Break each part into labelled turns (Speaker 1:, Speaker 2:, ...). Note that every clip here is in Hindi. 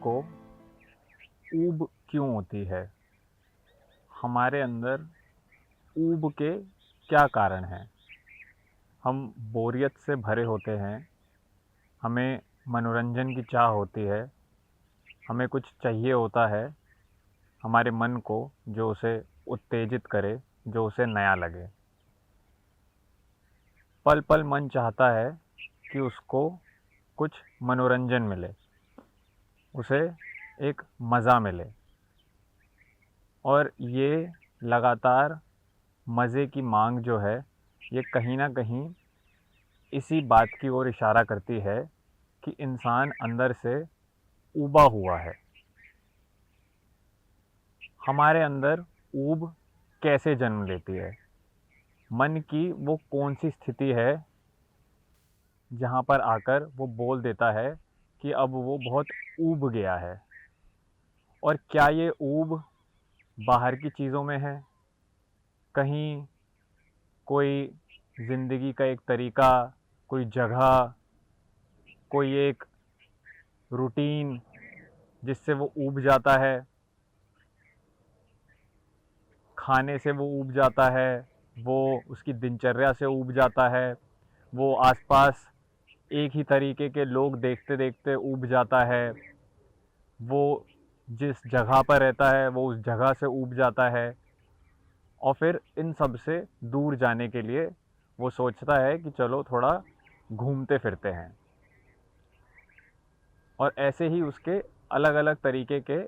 Speaker 1: को ऊब क्यों होती है? हमारे अंदर ऊब के क्या कारण हैं? हम बोरियत से भरे होते हैं, हमें मनोरंजन की चाह होती है, हमें कुछ चाहिए होता है हमारे मन को जो उसे उत्तेजित करे, जो उसे नया लगे। पल पल मन चाहता है कि उसको कुछ मनोरंजन मिले, उसे एक मज़ा मिले, और ये लगातार मज़े की मांग जो है, ये कहीं न कहीं इसी बात की ओर इशारा करती है कि इंसान अंदर से ऊबा हुआ है। हमारे अंदर ऊब कैसे जन्म लेती है? मन की वो कौन-सी स्थिति है जहाँ पर आकर वो बोल देता है कि अब वो बहुत ऊब गया है? और क्या ये ऊब बाहर की चीज़ों में है? कहीं कोई ज़िंदगी का एक तरीका, कोई जगह, कोई एक रूटीन जिससे वो ऊब जाता है, खाने से वो ऊब जाता है, वो उसकी दिनचर्या से ऊब जाता है, वो आसपास एक ही तरीके के लोग देखते-देखते ऊब जाता है, वो जिस जगह पर रहता है वो उस जगह से ऊब जाता है, और फिर इन सब से दूर जाने के लिए वो सोचता है कि चलो थोड़ा घूमते फिरते हैं। और ऐसे ही उसके अलग-अलग तरीके के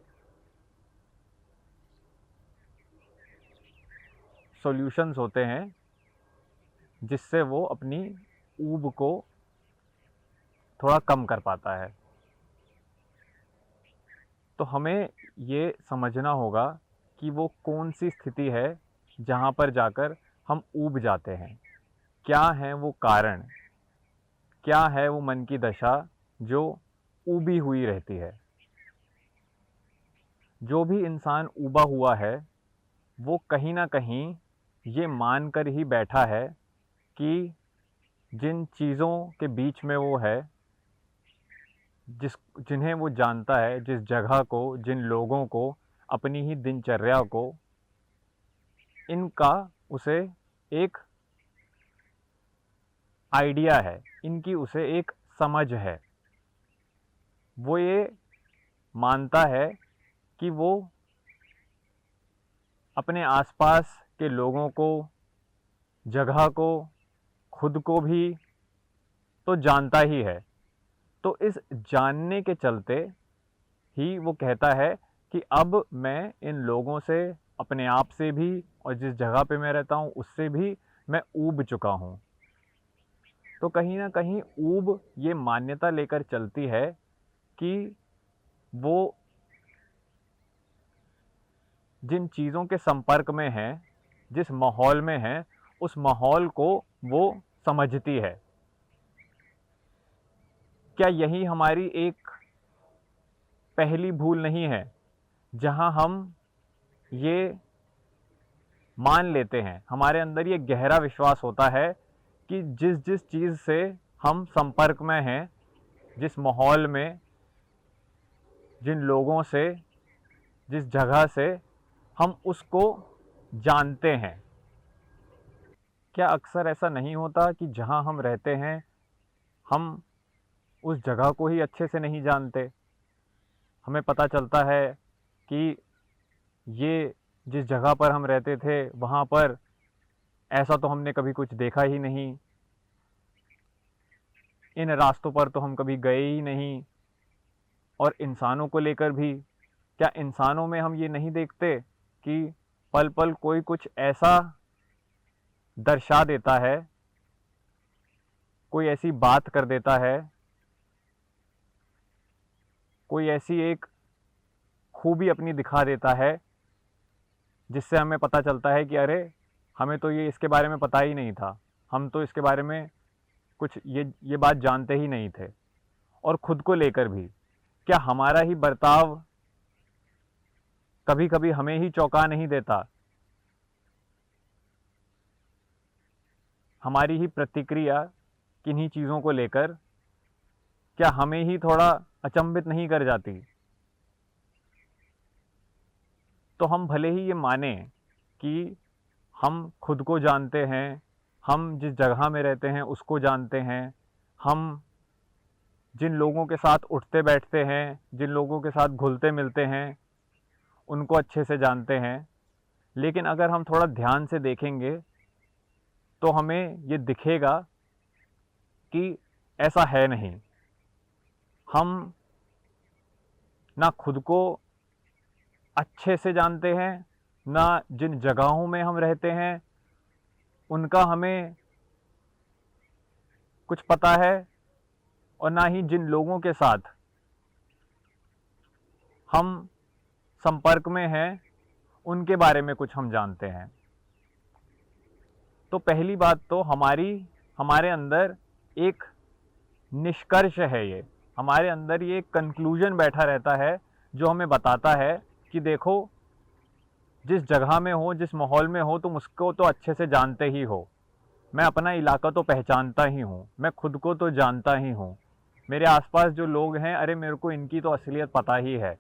Speaker 1: सॉल्यूशंस होते हैं जिससे वो अपनी ऊब को थोड़ा कम कर पाता है। तो हमें ये समझना होगा कि वो कौन-सी स्थिति है जहाँ पर जाकर हम ऊब जाते हैं। क्या हैं वो कारण? क्या है वो मन की दशा जो ऊबी हुई रहती है? जो भी इंसान ऊबा हुआ है, वो कहीं न कहीं ये मान कर ही बैठा है कि जिन चीज़ों के बीच में वो है, जिस जिन्हें वो जानता है, जिस जगह को, जिन लोगों को, अपनी ही दिनचर्या को, इनका उसे एक आइडिया है, इनकी उसे एक समझ है। वो ये मानता है कि वो अपने आसपास के लोगों को, जगह को, खुद को भी तो जानता ही है। तो इस जानने के चलते ही वो कहता है कि अब मैं इन लोगों से, अपने आप से भी, और जिस जगह पे मैं रहता हूँ उससे भी मैं ऊब चुका हूँ। तो कहीं न कहीं ऊब ये मान्यता लेकर चलती है कि वो जिन चीज़ों के संपर्क में है, जिस माहौल में है, उस माहौल को वो समझती है। क्या यही हमारी एक पहली भूल नहीं है, जहाँ हम ये मान लेते हैं, हमारे अंदर ये गहरा विश्वास होता है कि जिस-जिस चीज़ से हम संपर्क में हैं, जिस माहौल में, जिन लोगों से, जिस जगह से, हम उसको जानते हैं। क्या अक्सर ऐसा नहीं होता कि जहाँ हम रहते हैं, हम उस जगह को ही अच्छे से नहीं जानते? हमें पता चलता है कि ये जिस जगह पर हम रहते थे, वहाँ पर ऐसा तो हमने कभी कुछ देखा ही नहीं, इन रास्तों पर तो हम कभी गए ही नहीं। और इंसानों को लेकर भी, क्या इंसानों में हम ये नहीं देखते कि पल-पल कोई कुछ ऐसा दर्शा देता है, कोई ऐसी बात कर देता है, कोई ऐसी एक खूबी अपनी दिखा देता है, जिससे हमें पता चलता है कि अरे! हमें तो ये इसके बारे में पता ही नहीं था। हम तो इसके बारे में कुछ ये बात जानते ही नहीं थे। और खुद को लेकर भी, क्या हमारा ही बर्ताव कभी-कभी हमें ही चौंका नहीं देता? हमारी ही प्रतिक्रिया किन्हीं चीज़ों को लेकर क्या हमें ही थोड़ा अचंभित नहीं कर जाती? तो हम भले ही ये माने कि हम खुद को जानते हैं, हम जिस जगह में रहते हैं उसको जानते हैं, हम जिन लोगों के साथ उठते बैठते हैं, जिन लोगों के साथ घुलते मिलते हैं, उनको अच्छे से जानते हैं। लेकिन अगर हम थोड़ा ध्यान से देखेंगे तो हमें ये दिखेगा कि ऐसा है नहीं। हम ना खुद को अच्छे से जानते हैं, ना जिन जगहों में हम रहते हैं उनका हमें कुछ पता है, और ना ही जिन लोगों के साथ हम संपर्क में हैं उनके बारे में कुछ हम जानते हैं। तो पहली बात तो हमारे अंदर एक निष्कर्ष है, ये हमारे अंदर ये कंक्लूजन बैठा रहता है जो हमें बताता है कि देखो, जिस जगह में हो, जिस माहौल में हो, तुम उसको तो अच्छे से जानते ही हो। मैं अपना इलाका तो पहचानता ही हूँ, मैं खुद को तो जानता ही हूँ, मेरे आसपास जो लोग हैं, अरे मेरे को इनकी तो असलियत पता ही है।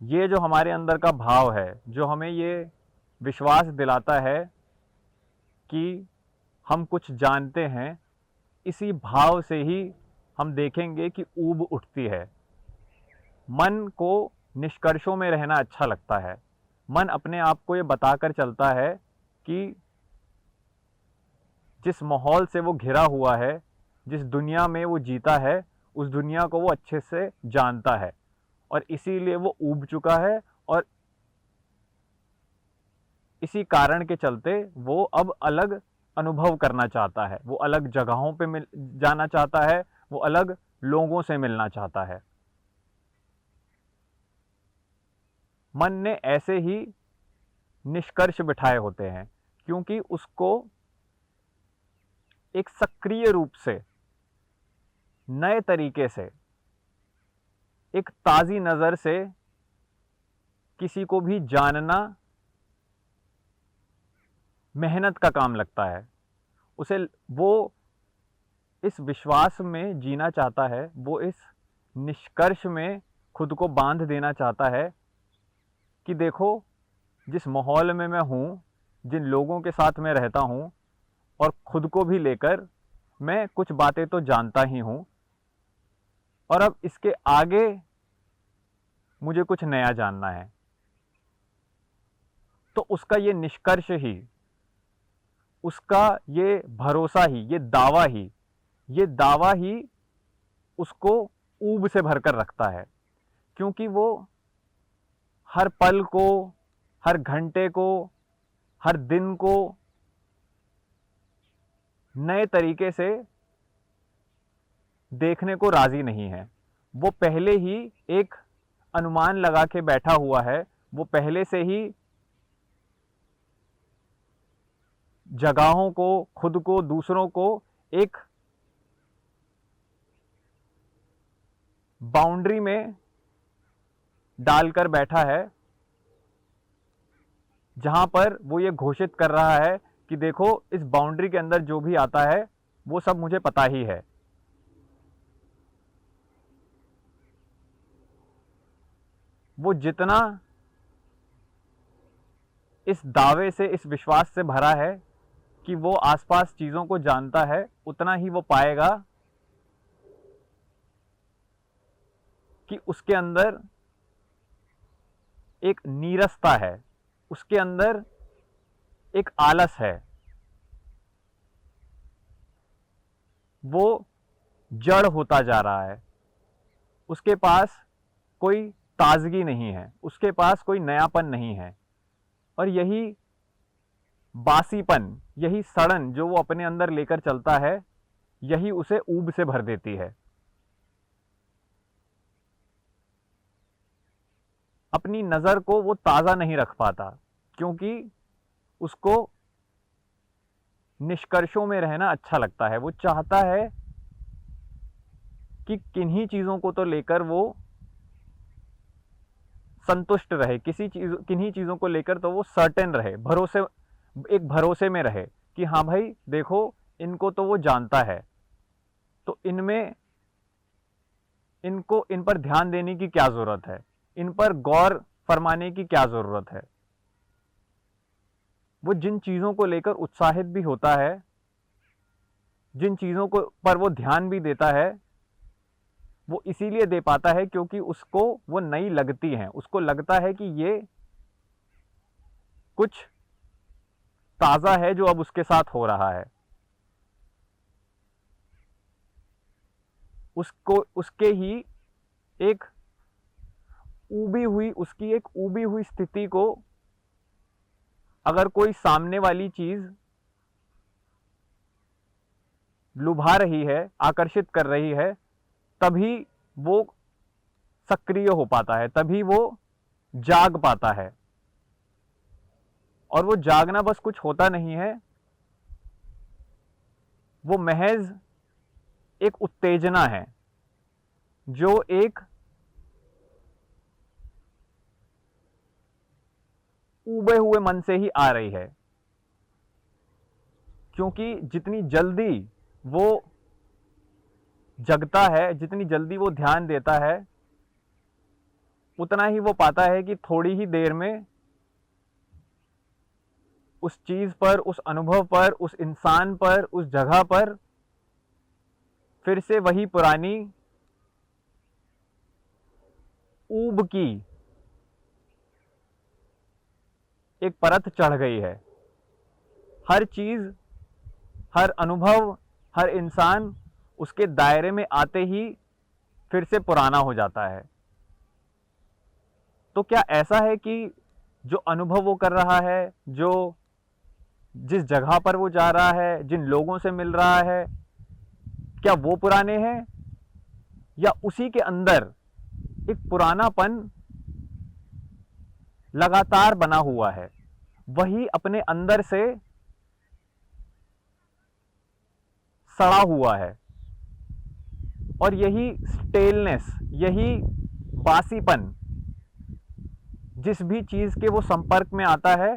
Speaker 1: ये जो हमारे अंदर का भाव है, जो हमें ये विश्वास दिलाता है कि हम कुछ जानते हैं, इसी भाव से ही हम देखेंगे कि ऊब उठती है। मन को निष्कर्षों में रहना अच्छा लगता है। मन अपने आप को ये बताकर चलता है कि जिस माहौल से वो घिरा हुआ है, जिस दुनिया में वो जीता है, उस दुनिया को वो अच्छे से जानता है, और इसीलिए वो ऊब चुका है, और इसी कारण के चलते वो अब अलग अनुभव करना चाहता है, वो अलग जगहों पे मिल जाना चाहता है, वो अलग लोगों से मिलना चाहता है। मन ने ऐसे ही निष्कर्ष बिठाए होते हैं, क्योंकि उसको एक सक्रिय रूप से, नए तरीके से, एक ताज़ी नज़र से किसी को भी जानना मेहनत का काम लगता है। उसे वो इस विश्वास में जीना चाहता है, वो इस निष्कर्ष में खुद को बांध देना चाहता है कि देखो, जिस माहौल में मैं हूँ, जिन लोगों के साथ मैं रहता हूँ, और खुद को भी लेकर मैं कुछ बातें तो जानता ही हूँ, और अब इसके आगे मुझे कुछ नया जानना है। तो उसका ये निष्कर्ष ही, उसका ये भरोसा ही, ये दावा ही उसको ऊब से भरकर रखता है, क्योंकि वो हर पल को, हर घंटे को, हर दिन को नए तरीके से देखने को राजी नहीं है। वो पहले ही एक अनुमान लगा के बैठा हुआ है, वो पहले से ही जगहों को, खुद को, दूसरों को एक बाउंड्री में डालकर बैठा है, जहां पर वो ये घोषित कर रहा है कि देखो, इस बाउंड्री के अंदर जो भी आता है वो सब मुझे पता ही है। वो जितना इस दावे से, इस विश्वास से भरा है कि वो आसपास चीज़ों को जानता है, उतना ही वो पाएगा कि उसके अंदर एक नीरसता है, उसके अंदर एक आलस है, वो जड़ होता जा रहा है, उसके पास कोई ताजगी नहीं है, उसके पास कोई नयापन नहीं है। और यही बासीपन, यही सड़न जो वो अपने अंदर लेकर चलता है, यही उसे ऊब से भर देती है। अपनी नज़र को वो ताज़ा नहीं रख पाता, क्योंकि उसको निष्कर्षों में रहना अच्छा लगता है। वो चाहता है कि किन्हीं चीज़ों को तो लेकर वो संतुष्ट रहे, किन्हीं चीज़ों को लेकर तो वो सर्टेन रहे, एक भरोसे में रहे कि हाँ भाई देखो, इनको तो वो जानता है, तो इन पर ध्यान देने की क्या ज़रूरत है, इन पर गौर फरमाने की क्या ज़रूरत है। वो जिन चीज़ों को लेकर उत्साहित भी होता है, जिन चीज़ों को पर वो ध्यान भी देता है, वो इसीलिए दे पाता है क्योंकि उसको वो नई लगती हैं। उसको लगता है कि ये कुछ ताज़ा है जो अब उसके साथ हो रहा है। उसको उसके ही एक उसकी एक ऊबी हुई स्थिति को अगर कोई सामने वाली चीज़ लुभा रही है, आकर्षित कर रही है, तभी वो सक्रिय हो पाता है, तभी वो जाग पाता है। और वो जागना बस कुछ होता नहीं है, वो महज एक उत्तेजना है जो एक ऊबे हुए मन से ही आ रही है। क्योंकि जितनी जल्दी वो जगता है, जितनी जल्दी वो ध्यान देता है, उतना ही वो पाता है कि थोड़ी ही देर में उस चीज़ पर, उस अनुभव पर, उस इंसान पर, उस जगह पर फिर से वही पुरानी ऊब की एक परत चढ़ गई है। हर चीज़, हर अनुभव, हर इंसान उसके दायरे में आते ही फिर से पुराना हो जाता है। तो क्या ऐसा है कि जो अनुभव वो कर रहा है, जो जिस जगह पर वो जा रहा है, जिन लोगों से मिल रहा है, क्या वो पुराने हैं, या उसी के अंदर एक पुरानापन लगातार बना हुआ है, वही अपने अंदर से सड़ा हुआ है। और यही स्टेलनेस, यही बासीपन जिस भी चीज़ के वो संपर्क में आता है,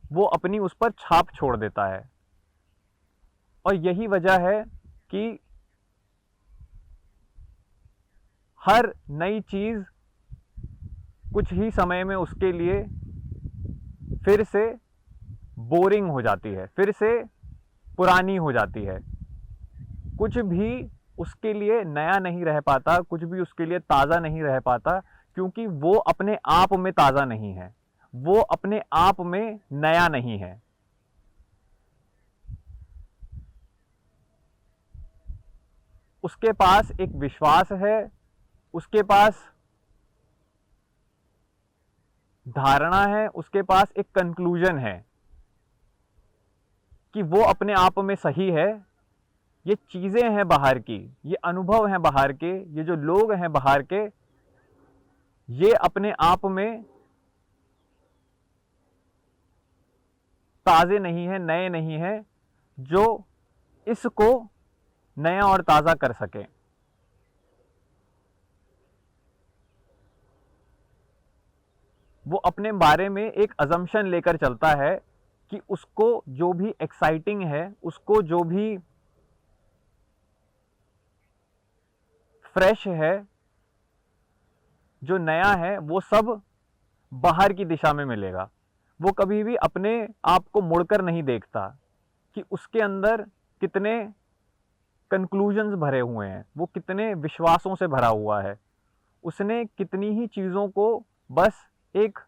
Speaker 1: वो अपनी उस पर छाप छोड़ देता है। और यही वजह है कि हर नई चीज़ कुछ ही समय में उसके लिए फिर से बोरिंग हो जाती है, फिर से पुरानी हो जाती है। कुछ भी उसके लिए नया नहीं रह पाता, कुछ भी उसके लिए ताज़ा नहीं रह पाता, क्योंकि वो अपने आप में ताज़ा नहीं है, वो अपने आप में नया नहीं है। उसके पास एक विश्वास है, उसके पास धारणा है, उसके पास एक कंक्लूजन है कि वो अपने आप में सही है। ये चीज़ें हैं बाहर की, ये अनुभव हैं बाहर के, ये जो लोग हैं बाहर के, ये अपने आप में ताज़े नहीं हैं, नए नहीं हैं, जो इसको नया और ताज़ा कर सकें। वो अपने बारे में एक अजम्पशन लेकर चलता है कि उसको जो भी एक्साइटिंग है, उसको जो भी फ्रेश है, जो नया है, वो सब बाहर की दिशा में मिलेगा। वो कभी भी अपने आप को मुड़कर नहीं देखता कि उसके अंदर कितने कंक्लूजन्स भरे हुए हैं, वो कितने विश्वासों से भरा हुआ है। उसने कितनी ही चीज़ों को बस एक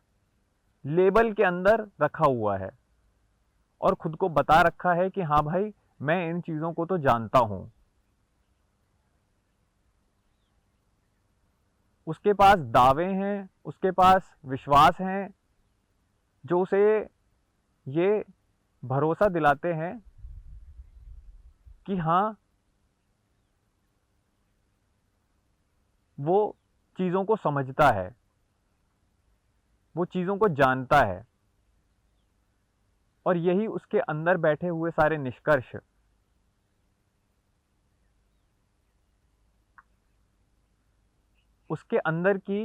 Speaker 1: लेबल के अंदर रखा हुआ है और खुद को बता रखा है कि हाँ भाई, मैं इन चीज़ों को तो जानता हूँ। उसके पास दावे हैं, उसके पास विश्वास हैं, जो उसे ये भरोसा दिलाते हैं कि हाँ, वो चीज़ों को समझता है, वो चीज़ों को जानता है। और यही उसके अंदर बैठे हुए सारे निष्कर्ष, उसके अंदर की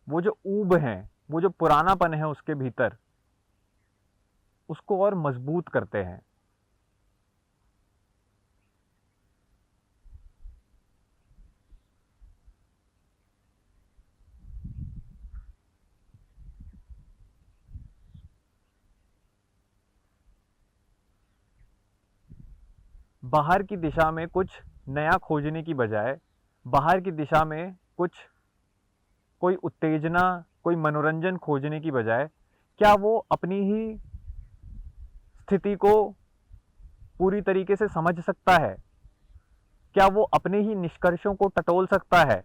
Speaker 1: वो जो ऊब है, वो जो पुरानापन है उसके भीतर, उसको और मजबूत करते हैं। बाहर की दिशा में कुछ नया खोजने की बजाय, बाहर की दिशा में कुछ कोई उत्तेजना, कोई मनोरंजन खोजने की बजाय, क्या वो अपनी ही स्थिति को पूरी तरीके से समझ सकता है? क्या वो अपने ही निष्कर्षों को टटोल सकता है?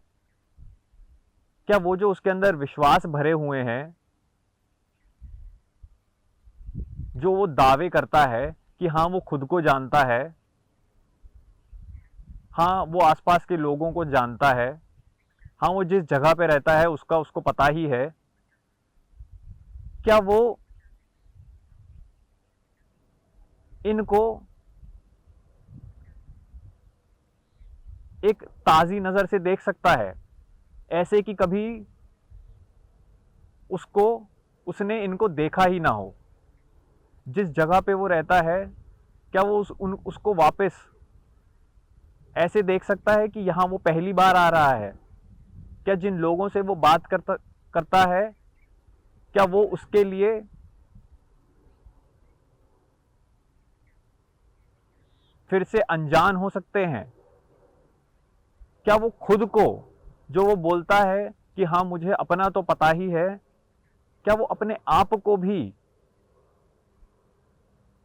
Speaker 1: क्या वो जो उसके अंदर विश्वास भरे हुए हैं, जो वो दावे करता है कि हाँ वो खुद को जानता है, हाँ वो आसपास के लोगों को जानता है, हाँ वो जिस जगह पे रहता है उसका उसको पता ही है, क्या वो इनको एक ताज़ी नज़र से देख सकता है, ऐसे कि कभी उसको उसने इनको देखा ही ना हो? जिस जगह पे वो रहता है, क्या वो उसको वापस ऐसे देख सकता है कि यहाँ वो पहली बार आ रहा है? क्या जिन लोगों से वो बात करता करता है, क्या वो उसके लिए फिर से अनजान हो सकते हैं? क्या वो खुद को, जो वो बोलता है कि हाँ मुझे अपना तो पता ही है, क्या वो अपने आप को भी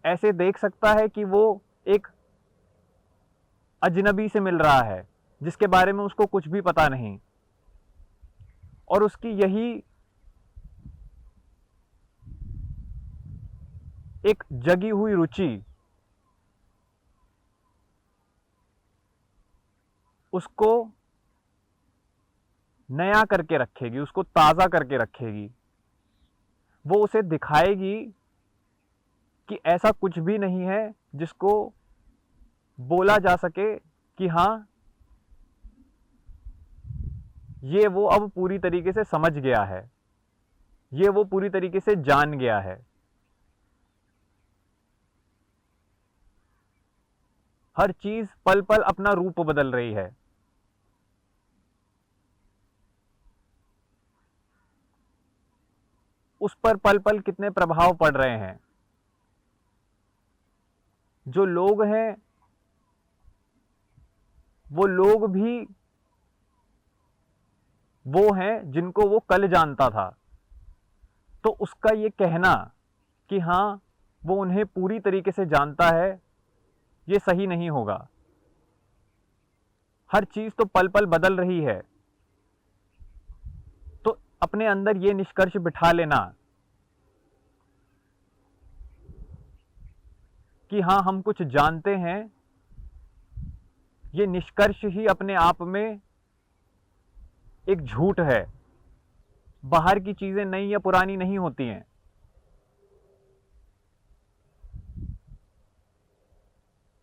Speaker 1: ऐसे देख सकता है कि वो एक अजनबी से मिल रहा है, जिसके बारे में उसको कुछ भी पता नहीं, और उसकी यही एक जगी हुई रुचि उसको नया करके रखेगी, उसको ताज़ा करके रखेगी। वो उसे दिखाएगी कि ऐसा कुछ भी नहीं है जिसको बोला जा सके कि हाँ ये वो अब पूरी तरीके से समझ गया है, ये वो पूरी तरीके से जान गया है। हर चीज पल पल अपना रूप बदल रही है। उस पर पल पल कितने प्रभाव पड़ रहे हैं। जो लोग हैं वो लोग भी वो हैं जिनको वो कल जानता था, तो उसका ये कहना कि हाँ वो उन्हें पूरी तरीके से जानता है, ये सही नहीं होगा। हर चीज तो पल पल बदल रही है, तो अपने अंदर ये निष्कर्ष बिठा लेना कि हाँ हम कुछ जानते हैं, ये निष्कर्ष ही अपने आप में एक झूठ है। बाहर की चीजें नई या पुरानी नहीं होती हैं।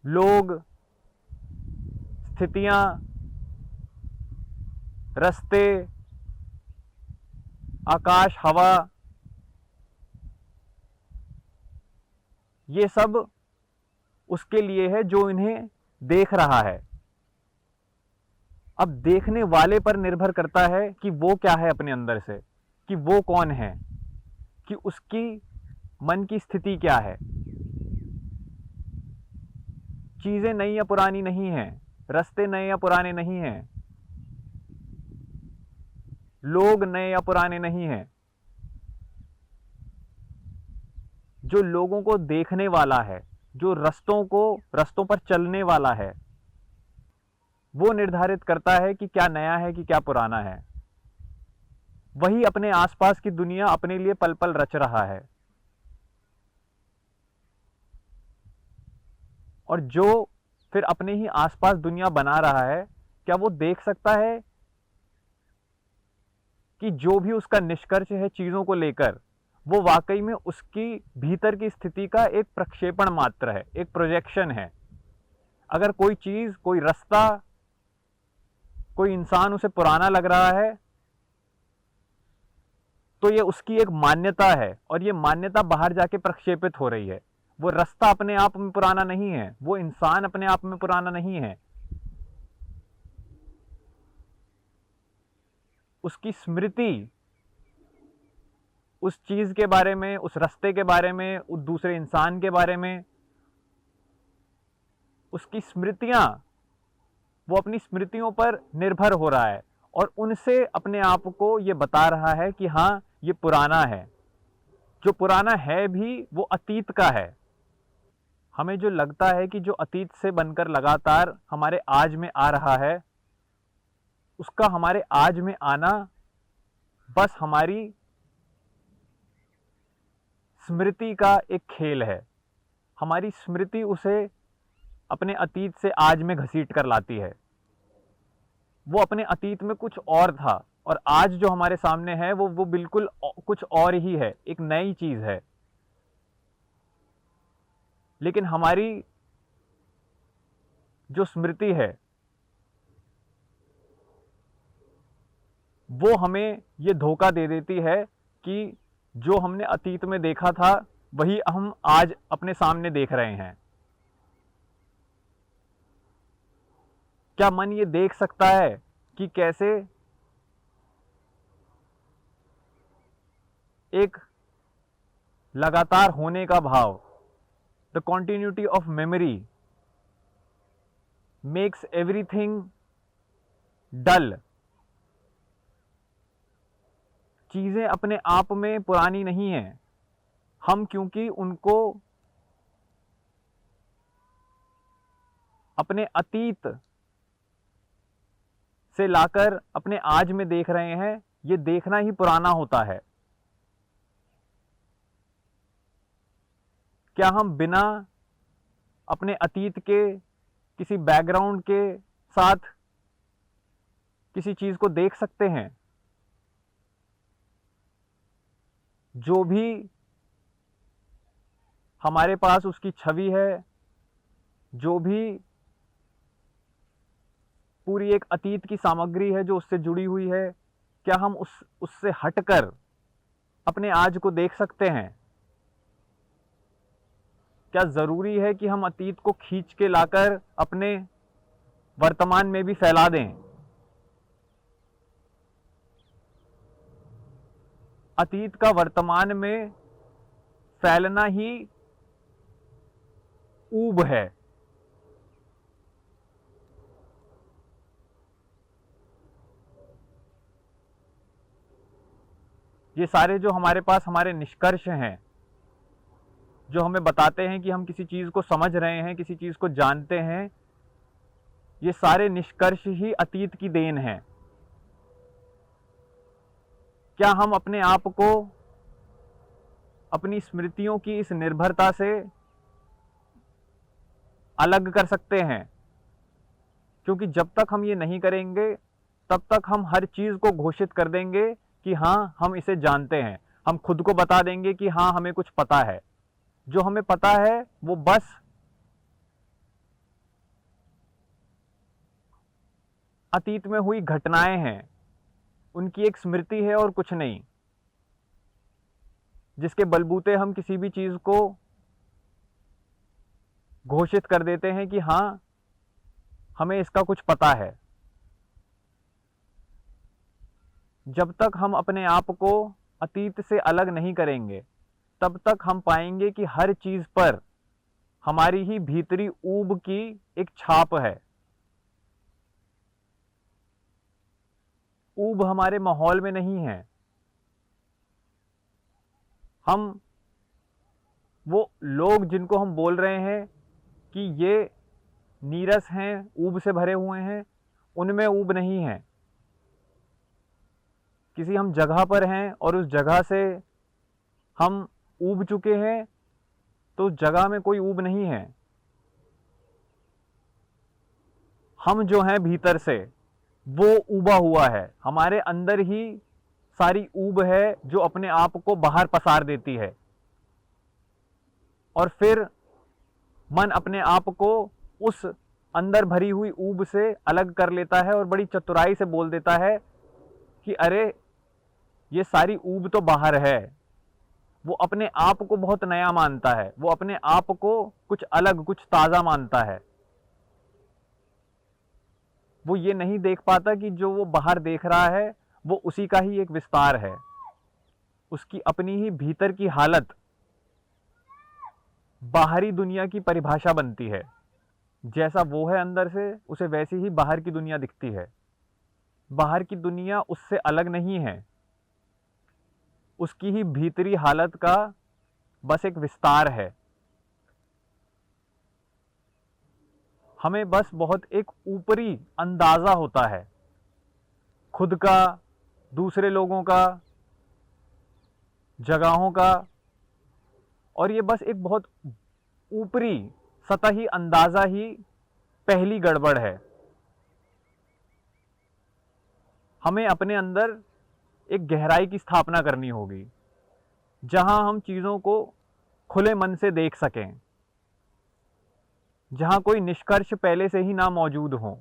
Speaker 1: लोग, स्थितियां, रास्ते, आकाश, हवा, ये सब उसके लिए है जो इन्हें देख रहा है। अब देखने वाले पर निर्भर करता है कि वो क्या है अपने अंदर से, कि वो कौन है, कि उसकी मन की स्थिति क्या है। चीजें नई या पुरानी नहीं हैं, रास्ते नए या पुराने नहीं हैं, लोग नए या पुराने नहीं हैं। जो लोगों को देखने वाला है, जो रस्तों पर चलने वाला है, वो निर्धारित करता है कि क्या नया है कि क्या पुराना है। वही अपने आसपास की दुनिया अपने लिए पल पल रच रहा है। और जो फिर अपने ही आसपास दुनिया बना रहा है, क्या वो देख सकता है कि जो भी उसका निष्कर्ष है चीजों को लेकर, वो वाकई में उसकी भीतर की स्थिति का एक प्रक्षेपण मात्र है, एक प्रोजेक्शन है। अगर कोई चीज, कोई रास्ता, कोई इंसान उसे पुराना लग रहा है, तो ये उसकी एक मान्यता है, और ये मान्यता बाहर जाके प्रक्षेपित हो रही है। वो रास्ता अपने आप में पुराना नहीं है, वो इंसान अपने आप में पुराना नहीं है। उसकी स्मृति उस चीज के बारे में, उस रास्ते के बारे में, उस दूसरे इंसान के बारे में, उसकी स्मृतियां, वो अपनी स्मृतियों पर निर्भर हो रहा है और उनसे अपने आप को ये बता रहा है कि हाँ, ये पुराना है। जो पुराना है भी वो अतीत का है। हमें जो लगता है कि जो अतीत से बनकर लगातार हमारे आज में आ रहा है, उसका हमारे आज में आना बस हमारी स्मृति का एक खेल है। हमारी स्मृति उसे अपने अतीत से आज में घसीट कर लाती है। वो अपने अतीत में कुछ और था और आज जो हमारे सामने है वो बिल्कुल कुछ और ही है, एक नई चीज है। लेकिन हमारी जो स्मृति है वो हमें ये धोखा दे देती है कि जो हमने अतीत में देखा था वही हम आज अपने सामने देख रहे हैं। क्या मन ये देख सकता है कि कैसे एक लगातार होने का भाव, the continuity of memory makes everything dull. चीजें अपने आप में पुरानी नहीं हैं, हम क्योंकि उनको अपने अतीत से लाकर अपने आज में देख रहे हैं। ये देखना ही पुराना होता है। क्या हम बिना अपने अतीत के किसी बैकग्राउंड के साथ किसी चीज को देख सकते हैं? जो भी हमारे पास उसकी छवि है, जो भी पूरी एक अतीत की सामग्री है जो उससे जुड़ी हुई है, क्या हम उससे हटकर अपने आज को देख सकते हैं? क्या जरूरी है कि हम अतीत को खींच के लाकर अपने वर्तमान में भी फैला दें? अतीत का वर्तमान में फैलना ही ऊब है। ये सारे जो हमारे पास हमारे निष्कर्ष हैं, जो हमें बताते हैं कि हम किसी चीज को समझ रहे हैं, किसी चीज को जानते हैं, ये सारे निष्कर्ष ही अतीत की देन है। क्या हम अपने आप को अपनी स्मृतियों की इस निर्भरता से अलग कर सकते हैं? क्योंकि जब तक हम ये नहीं करेंगे तब तक हम हर चीज को घोषित कर देंगे कि हाँ, हम इसे जानते हैं। हम खुद को बता देंगे कि हाँ, हमें कुछ पता है। जो हमें पता है वो बस अतीत में हुई घटनाएं हैं, उनकी एक स्मृति है और कुछ नहीं, जिसके बलबूते हम किसी भी चीज को घोषित कर देते हैं कि हाँ, हमें इसका कुछ पता है। जब तक हम अपने आप को अतीत से अलग नहीं करेंगे तब तक हम पाएंगे कि हर चीज पर हमारी ही भीतरी ऊब की एक छाप है। ऊब हमारे माहौल में नहीं है। हम वो लोग जिनको हम बोल रहे हैं कि ये नीरस हैं, ऊब से भरे हुए हैं, उनमें ऊब नहीं है। किसी हम जगह पर हैं और उस जगह से हम ऊब चुके हैं, तो उस जगह में कोई ऊब नहीं है। हम जो हैं भीतर से वो ऊबा हुआ है। हमारे अंदर ही सारी ऊब है जो अपने आप को बाहर पसार देती है और फिर मन अपने आप को उस अंदर भरी हुई ऊब से अलग कर लेता है और बड़ी चतुराई से बोल देता है कि अरे, ये सारी ऊब तो बाहर है। वो अपने आप को बहुत नया मानता है, वो अपने आप को कुछ अलग, कुछ ताजा मानता है। वो ये नहीं देख पाता कि जो वो बाहर देख रहा है वो उसी का ही एक विस्तार है। उसकी अपनी ही भीतर की हालत बाहरी दुनिया की परिभाषा बनती है। जैसा वो है अंदर से, उसे वैसी ही बाहर की दुनिया दिखती है। बाहर की दुनिया उससे अलग नहीं है, उसकी ही भीतरी हालत का बस एक विस्तार है। हमें बस बहुत एक ऊपरी अंदाज़ा होता है खुद का, दूसरे लोगों का, जगहों का, और ये बस एक बहुत ऊपरी सतही अंदाज़ा ही पहली गड़बड़ है। हमें अपने अंदर एक गहराई की स्थापना करनी होगी, जहां हम चीज़ों को खुले मन से देख सकें, जहां कोई निष्कर्ष पहले से ही ना मौजूद हो,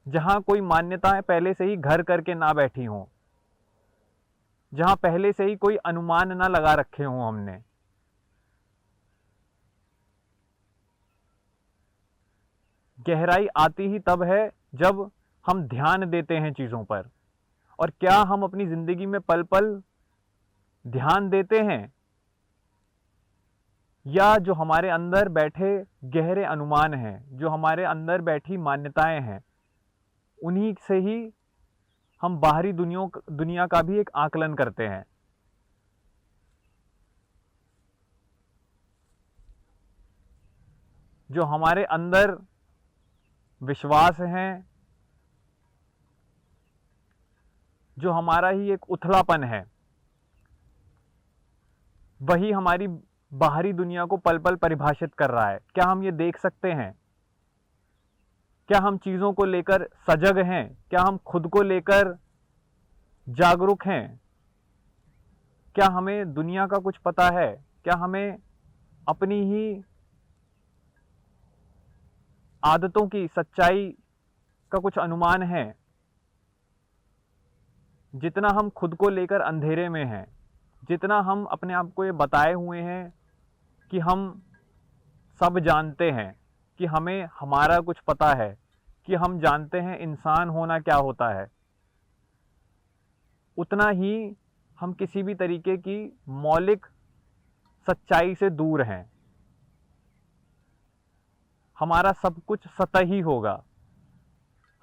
Speaker 1: जहां कोई मान्यताएं पहले से ही घर करके ना बैठी हों, जहां पहले से ही कोई अनुमान ना लगा रखे हों हमने। गहराई आती ही तब है जब हम ध्यान देते हैं चीज़ों पर। और क्या हम अपनी ज़िंदगी में पल पल ध्यान देते हैं, या जो हमारे अंदर बैठे गहरे अनुमान हैं, जो हमारे अंदर बैठी मान्यताएं हैं, उन्हीं से ही हम बाहरी दुनिया का भी एक आकलन करते हैं। जो हमारे अंदर विश्वास हैं, जो हमारा ही एक उथलापन है, वही हमारी बाहरी दुनिया को पल पल परिभाषित कर रहा है। क्या हम ये देख सकते हैं? क्या हम चीज़ों को लेकर सजग हैं? क्या हम खुद को लेकर जागरूक हैं? क्या हमें दुनिया का कुछ पता है? क्या हमें अपनी ही आदतों की सच्चाई का कुछ अनुमान है? जितना हम खुद को लेकर अंधेरे में हैं, जितना हम अपने आप को ये बताए हुए हैं कि हम सब जानते हैं, कि हमें हमारा कुछ पता है, कि हम जानते हैं इंसान होना क्या होता है, उतना ही हम किसी भी तरीके की मौलिक सच्चाई से दूर हैं। हमारा सब कुछ सतही होगा,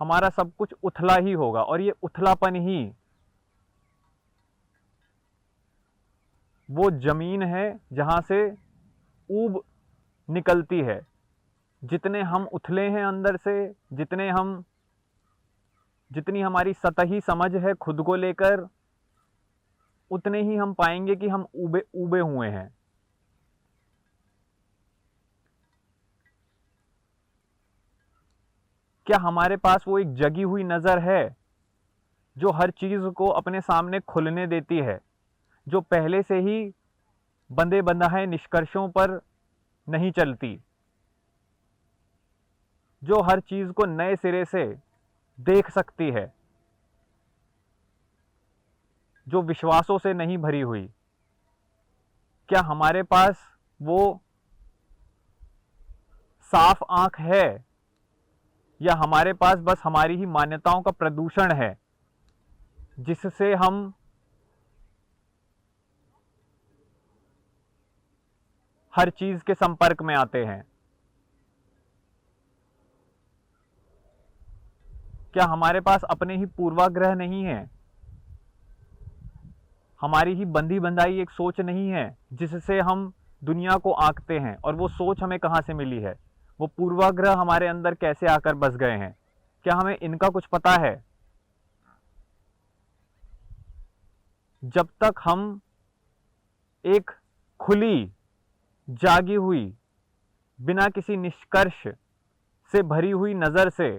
Speaker 1: हमारा सब कुछ उथला ही होगा, और ये उथलापन ही वो जमीन है जहां से ऊब निकलती है। जितने हम उथले हैं अंदर से, जितनी हमारी सतही समझ है खुद को लेकर, उतने ही हम पाएंगे कि हम ऊबे ऊबे हुए हैं। क्या हमारे पास वो एक जगी हुई नज़र है जो हर चीज़ को अपने सामने खुलने देती है, जो पहले से ही बंधे बंधाए निष्कर्षों पर नहीं चलती, जो हर चीज़ को नए सिरे से देख सकती है, जो विश्वासों से नहीं भरी हुई? क्या हमारे पास वो साफ आंख है, या हमारे पास बस हमारी ही मान्यताओं का प्रदूषण है, जिससे हम हर चीज के संपर्क में आते हैं? क्या हमारे पास अपने ही पूर्वाग्रह नहीं है, हमारी ही बंधी बंधाई एक सोच नहीं है जिससे हम दुनिया को आंकते हैं? और वो सोच हमें कहाँ से मिली है? वो पूर्वाग्रह हमारे अंदर कैसे आकर बस गए हैं? क्या हमें इनका कुछ पता है? जब तक हम एक खुली, जागी हुई, बिना किसी निष्कर्ष से भरी हुई नज़र से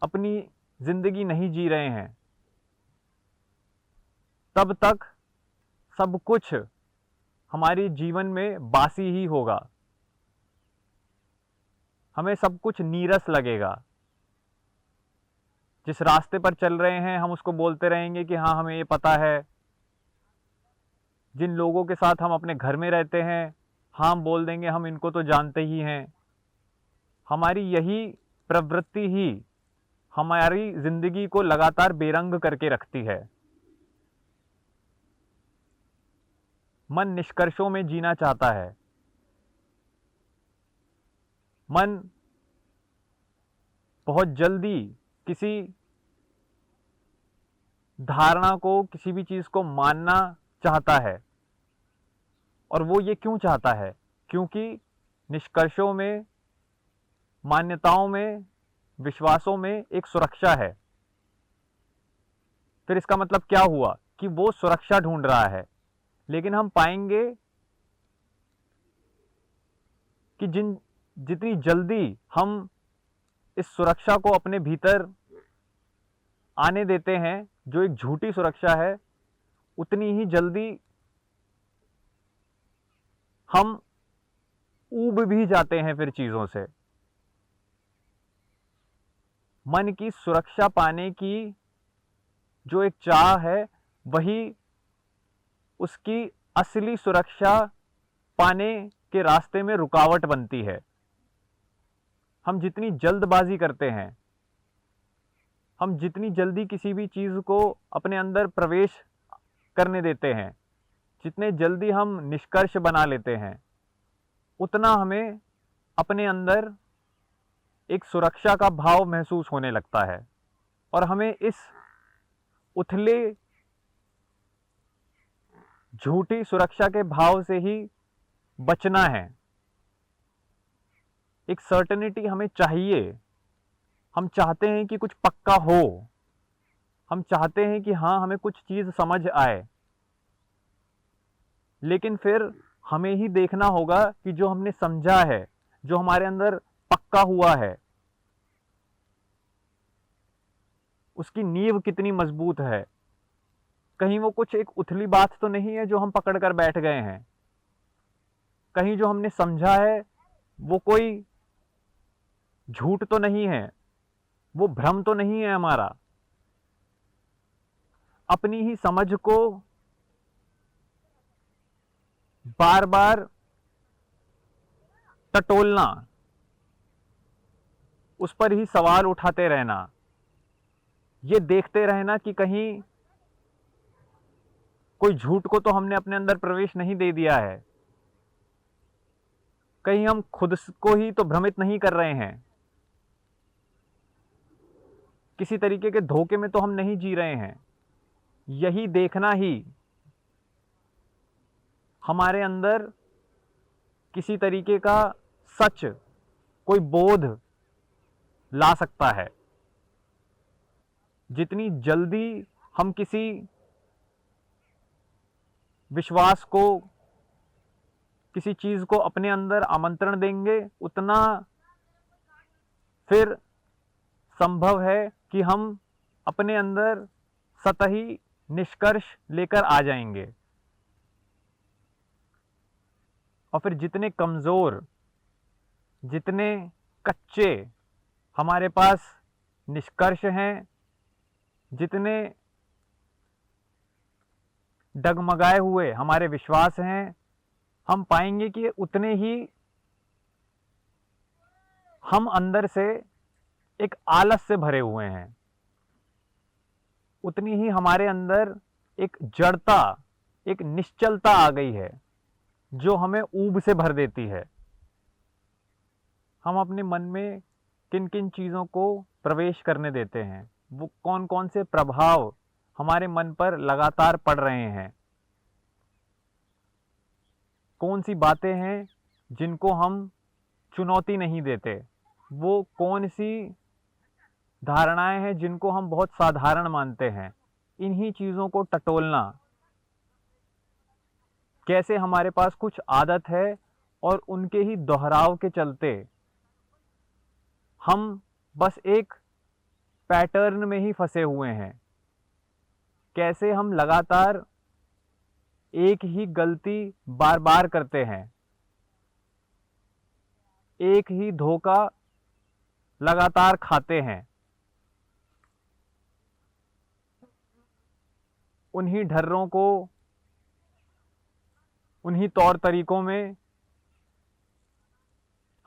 Speaker 1: अपनी जिंदगी नहीं जी रहे हैं, तब तक सब कुछ हमारे जीवन में बासी ही होगा। हमें सब कुछ नीरस लगेगा। जिस रास्ते पर चल रहे हैं हम उसको बोलते रहेंगे कि हाँ हमें ये पता है। जिन लोगों के साथ हम अपने घर में रहते हैं, हाँ हम बोल देंगे हम इनको तो जानते ही हैं। हमारी यही प्रवृत्ति ही हमारी जिंदगी को लगातार बेरंग करके रखती है। मन निष्कर्षों में जीना चाहता है। मन बहुत जल्दी किसी धारणा को, किसी भी चीज को मानना चाहता है। और वो ये क्यों चाहता है? क्योंकि निष्कर्षों में, मान्यताओं में, विश्वासों में एक सुरक्षा है। फिर इसका मतलब क्या हुआ कि वो सुरक्षा ढूंढ रहा है। लेकिन हम पाएंगे कि जितनी जल्दी हम इस सुरक्षा को अपने भीतर आने देते हैं, जो एक झूठी सुरक्षा है, उतनी ही जल्दी हम ऊब भी जाते हैं फिर चीजों से। मन की सुरक्षा पाने की जो एक चाह है, वही उसकी असली सुरक्षा पाने के रास्ते में रुकावट बनती है। हम जितनी जल्दबाजी करते हैं, हम जितनी जल्दी किसी भी चीज को अपने अंदर प्रवेश करने देते हैं, जितने जल्दी हम निष्कर्ष बना लेते हैं, उतना हमें अपने अंदर एक सुरक्षा का भाव महसूस होने लगता है। और हमें इस उथले झूठी सुरक्षा के भाव से ही बचना है। एक सर्टेनिटी हमें चाहिए। हम चाहते हैं कि कुछ पक्का हो। हम चाहते हैं कि हाँ, हमें कुछ चीज समझ आए। लेकिन फिर हमें ही देखना होगा कि जो हमने समझा है, जो हमारे अंदर पक्का हुआ है, उसकी नींव कितनी मजबूत है। कहीं वो कुछ एक उथली बात तो नहीं है जो हम पकड़ कर बैठ गए हैं। कहीं जो हमने समझा है वो कोई झूठ तो नहीं है, वो भ्रम तो नहीं है हमारा। अपनी ही समझ को बार बार टटोलना, उस पर ही सवाल उठाते रहना, ये देखते रहना कि कहीं कोई झूठ को तो हमने अपने अंदर प्रवेश नहीं दे दिया है, कहीं हम खुद को ही तो भ्रमित नहीं कर रहे हैं, किसी तरीके के धोखे में तो हम नहीं जी रहे हैं। यही देखना ही हमारे अंदर किसी तरीके का सच, कोई बोध ला सकता है। जितनी जल्दी हम किसी विश्वास को, किसी चीज को अपने अंदर आमंत्रण देंगे, उतना फिर संभव है कि हम अपने अंदर सतही निष्कर्ष लेकर आ जाएंगे। और फिर जितने कमजोर, जितने कच्चे हमारे पास निष्कर्ष हैं, जितने डगमगाए हुए हमारे विश्वास हैं, हम पाएंगे कि उतने ही हम अंदर से एक आलस से भरे हुए हैं। उतनी ही हमारे अंदर एक जड़ता, एक निश्चलता आ गई है जो हमें ऊब से भर देती है। हम अपने मन में किन किन चीज़ों को प्रवेश करने देते हैं, वो कौन कौन से प्रभाव हमारे मन पर लगातार पड़ रहे हैं, कौन सी बातें हैं जिनको हम चुनौती नहीं देते, वो कौन सी धारणाएं हैं जिनको हम बहुत साधारण मानते हैं। इन्हीं चीज़ों को टटोलना, कैसे हमारे पास कुछ आदत है और उनके ही दोहराव के चलते हम बस एक पैटर्न में ही फंसे हुए हैं। कैसे हम लगातार एक ही गलती बार बार करते हैं, एक ही धोखा लगातार खाते हैं, उन्हीं ढर्रों को, उन्हीं तौर तरीकों में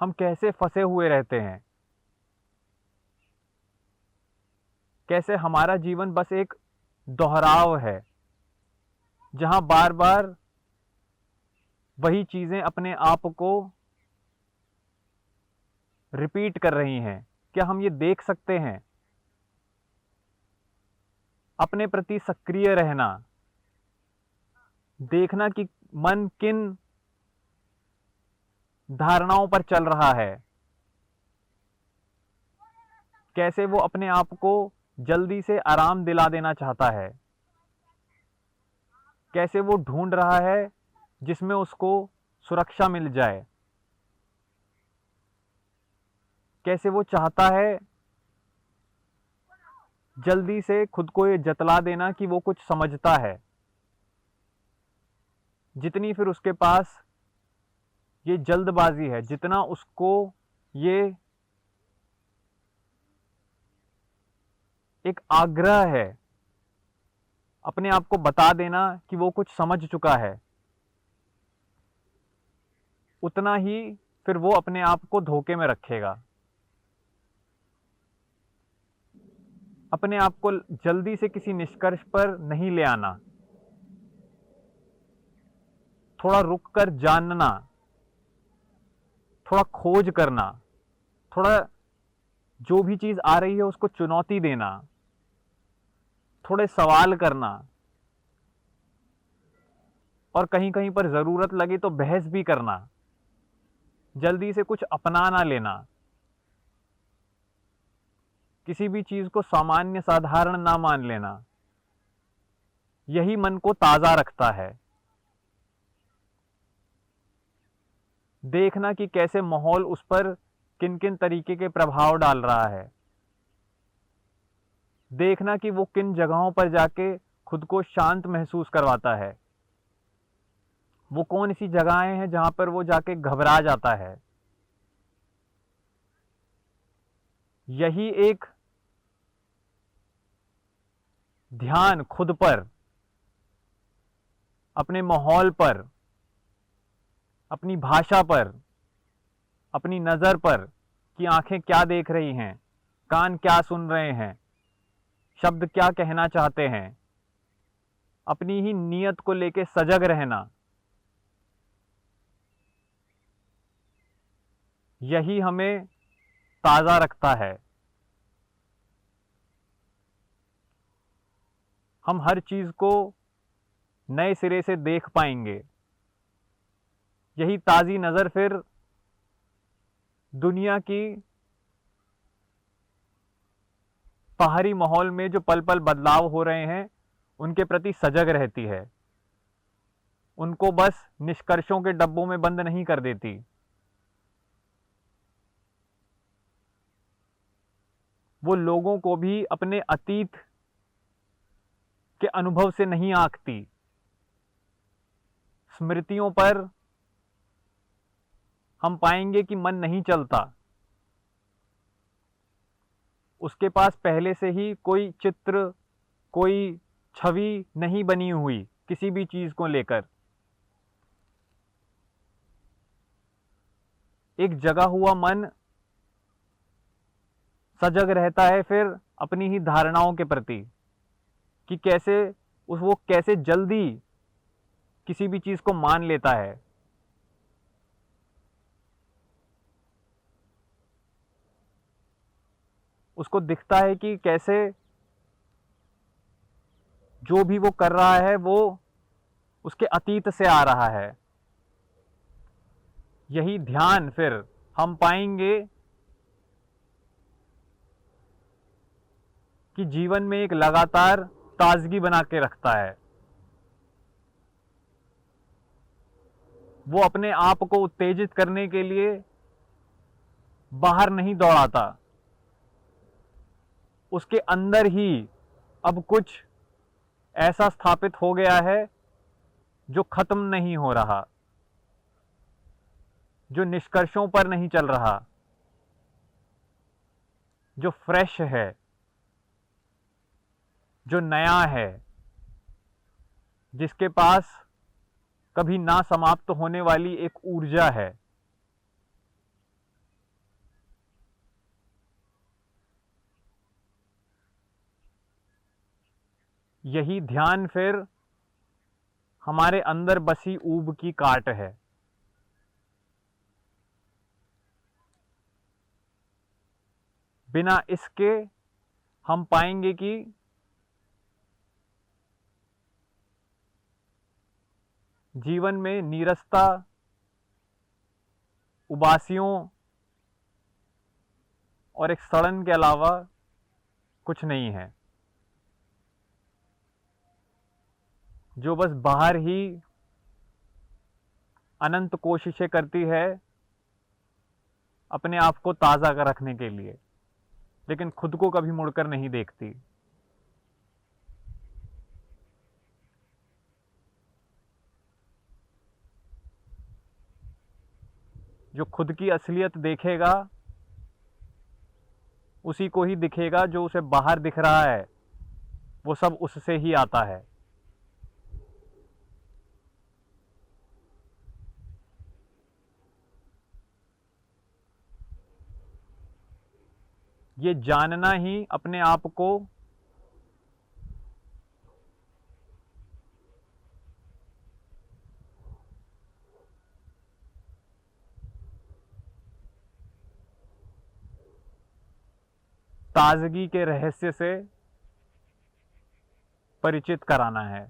Speaker 1: हम कैसे फंसे हुए रहते हैं। कैसे हमारा जीवन बस एक दोहराव है, जहां बार बार वही चीजें अपने आप को रिपीट कर रही हैं, क्या हम ये देख सकते हैं? अपने प्रति सक्रिय रहना, देखना कि मन किन धारणाओं पर चल रहा है, कैसे वो अपने आप को जल्दी से आराम दिला देना चाहता है, कैसे वो ढूंढ रहा है जिसमें उसको सुरक्षा मिल जाए, कैसे वो चाहता है जल्दी से खुद को ये जतला देना कि वो कुछ समझता है। जितनी फिर उसके पास ये जल्दबाजी है, जितना उसको ये एक आग्रह है अपने आप को बता देना कि वो कुछ समझ चुका है, उतना ही फिर वो अपने आप को धोखे में रखेगा। अपने आप को जल्दी से किसी निष्कर्ष पर नहीं ले आना, थोड़ा रुक कर जानना, थोड़ा खोज करना, थोड़ा जो भी चीज आ रही है उसको चुनौती देना, थोड़े सवाल करना, और कहीं कहीं पर जरूरत लगे तो बहस भी करना, जल्दी से कुछ अपना ना लेना, किसी भी चीज को सामान्य साधारण ना मान लेना। यही मन को ताजा रखता है। देखना कि कैसे माहौल उस पर किन किन तरीके के प्रभाव डाल रहा है, देखना कि वो किन जगहों पर जाके खुद को शांत महसूस करवाता है, वो कौन सी जगहें हैं जहां पर वो जाके घबरा जाता है। यही एक ध्यान खुद पर, अपने माहौल पर, अपनी भाषा पर, अपनी नजर पर, कि आंखें क्या देख रही हैं, कान क्या सुन रहे हैं, शब्द क्या कहना चाहते हैं, अपनी ही नीयत को लेके सजग रहना, यही हमें ताजा रखता है। हम हर चीज को नए सिरे से देख पाएंगे। यही ताजी नजर फिर दुनिया की बाहरी माहौल में जो पल पल बदलाव हो रहे हैं उनके प्रति सजग रहती है, उनको बस निष्कर्षों के डब्बों में बंद नहीं कर देती। वो लोगों को भी अपने अतीत के अनुभव से नहीं आंकती, स्मृतियों पर हम पाएंगे कि मन नहीं चलता। उसके पास पहले से ही कोई चित्र, कोई छवि नहीं बनी हुई किसी भी चीज को लेकर। एक जगा हुआ मन सजग रहता है फिर अपनी ही धारणाओं के प्रति, कि कैसे वो कैसे जल्दी किसी भी चीज को मान लेता है। उसको दिखता है कि कैसे जो भी वो कर रहा है वो उसके अतीत से आ रहा है। यही ध्यान फिर हम पाएंगे कि जीवन में एक लगातार ताजगी बना के रखता है। वो अपने आप को उत्तेजित करने के लिए बाहर नहीं दौड़ाता, उसके अंदर ही अब कुछ ऐसा स्थापित हो गया है जो खत्म नहीं हो रहा, जो निष्कर्षों पर नहीं चल रहा, जो फ्रेश है, जो नया है, जिसके पास कभी ना समाप्त होने वाली एक ऊर्जा है। यही ध्यान फिर हमारे अंदर बसी ऊब की काट है। बिना इसके हम पाएंगे कि जीवन में नीरसता, उबासियों और एक सड़न के अलावा कुछ नहीं है, जो बस बाहर ही अनंत कोशिशें करती है अपने आप को ताज़ा कर रखने के लिए, लेकिन खुद को कभी मुड़कर नहीं देखती। जो खुद की असलियत देखेगा उसी को ही दिखेगा, जो उसे बाहर दिख रहा है वो सब उससे ही आता है। ये जानना ही अपने आप को ताजगी के रहस्य से परिचित कराना है।